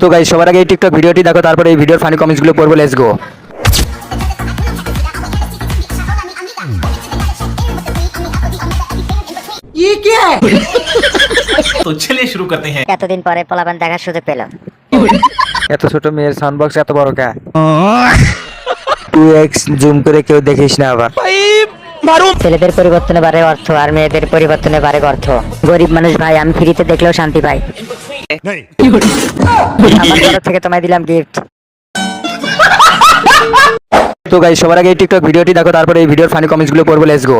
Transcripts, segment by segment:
তো গাইস সবার আগে এই টিকটক ভিডিওটি দেখো, তারপরে এই ভিডিওর ফানি কমেন্টস গুলো পড়বো। Let's go. ये क्या है? तो चलिए शुरू करते हैं। এতদিন পরে পোলাপান দেখার সুযোগ পেল। এত ছোট মেয়ের সাউন্ড বক্স এত বড় কে? 2x জুম করে কেউ দেখিস না আবার। ছেলেদের পরিবর্তনে বাড়ে অর্থ, আর মেয়েদের পরিবর্তনে বাড়ে অর্থ। গরিব মানুষ ভাই, আমি ফ্রিতে দেখলেও শান্তি পাই। আমার তরফ থেকে তোমায় দিলাম গিফট। তো গাইস সবার আগে এই টিকটক ভিডিওটি দেখো, তারপরে এই ভিডিওর ফানি কমেন্টস গুলো পড়বো। Let's go.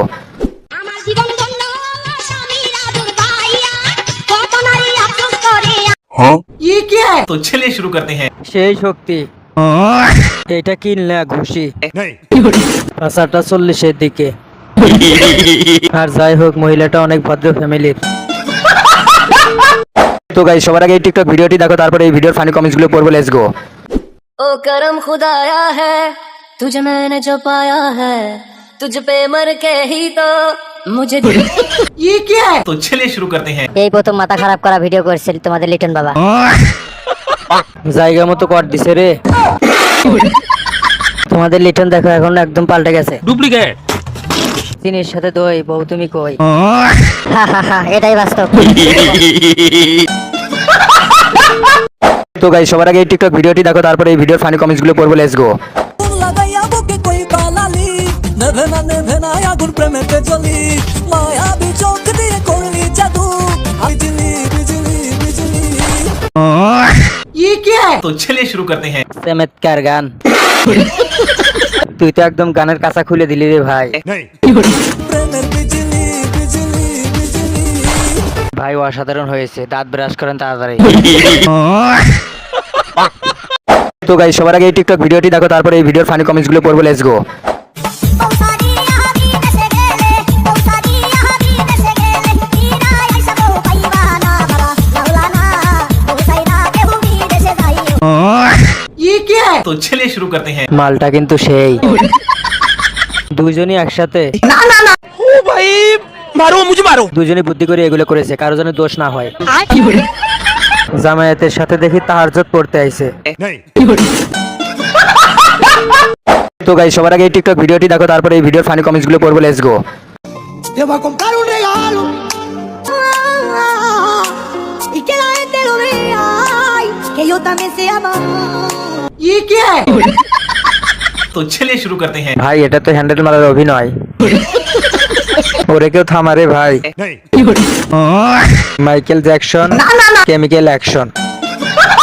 আমার জীবন ধন্য আমার স্বামীর আদর পাইয়া, কত নারী আফসোস করে। ये क्या है? तो चलिए शुरू करते हैं। সেই শক্তি এটা কিনলে ঘুষি ভাষাটা 40-এর দিকে। আর যাই হোক, মহিলাটা অনেক ভদ্র ফ্যামিলির। তো গাইস সবার আগে এই টিকটক ভিডিওটি দেখো, তারপরে এই ভিডিওর ফানি কমেন্টস গুলো পড়বো। Let's go. ओ करम खुदाया है, तुझे मैंने जो पाया है, तुझ पे मर के ही तो मुझे ये क्या है? तो चलिए शुरू करते हैं। এই প্রথম মাথা খারাপ করা ভিডিও করছিল তোমাদের লিটন বাবা। জায়গা মতো কর দিছে রে। তোমাদের লিটন দেখো এখন একদম পাল্টে গেছে। डुप्लीकेट। চিনির সাথে দই, বউ তুমি কই? হা হা হা, এটাই বাস্তব। তো গাইস সবার আগে এই টিকটক ভিডিওটি দেখো, তারপরে এই ভিডিওর ফানি কমেন্টস গুলো পড়বো। Let's go. লাগাইয়া বুকে কই বালালি, নেভে না আগুন প্রেমেতে জ্বলি, মায়াবী চোখ দিয়ে করলি জাদু, বিজলি বিজলি বিজলি। ये क्या है? तो चलिए शुरू करते हैं। চমৎকার গান। তুই তো একদম গানের কাঁচা খুলে দিলি রে ভাই। প্রেমের বিজলি বিজলি বিজলি। ভাই অসাধারণ হয়েছে, দাঁত ব্রাশ করেন তাড়াতাড়ি। তো গাইস সবার আগে এই টিকটক ভিডিওটি দেখো, তারপরে এই ভিডিওর ফানি কমেন্টস গুলো পড়বো। Let's go. বৌসারি আহাবি দেশে গেলে, বৌসারি আহাবি দেশে গেলে, ইরা আইসা বউ পাইবা না বাবা, লাউলানা, বৌসাইরা কেহুবি দেশে যাইও। ये क्या है? तो चलिए शुरू करते हैं। মালটা কিন্তু সেই। দুজনই একসাথে দুজনই বুদ্ধি করে এগুলো করেছে, কারো যেন দোষ না হয়। জামায়াতের সাথে দেখি তাহাজ্জুদ পড়তে আইছে। তো গাইস সবার আগে এই টিকটক ভিডিওটি দেখো, তারপরে এই ভিডিওর ফানি কমেন্টস গুলো পড়বো। Let's go. Te voy a comprar un regalo. Y que la gente lo vea, ay, que yo también se amo. ये क्या है? तो चलिए शुरू करते हैं। ভাই এটা তো হ্যান্ডেল মারার অভিনয়। ওরে কেউ থামারে ভাই। Michael Jackson chemical action.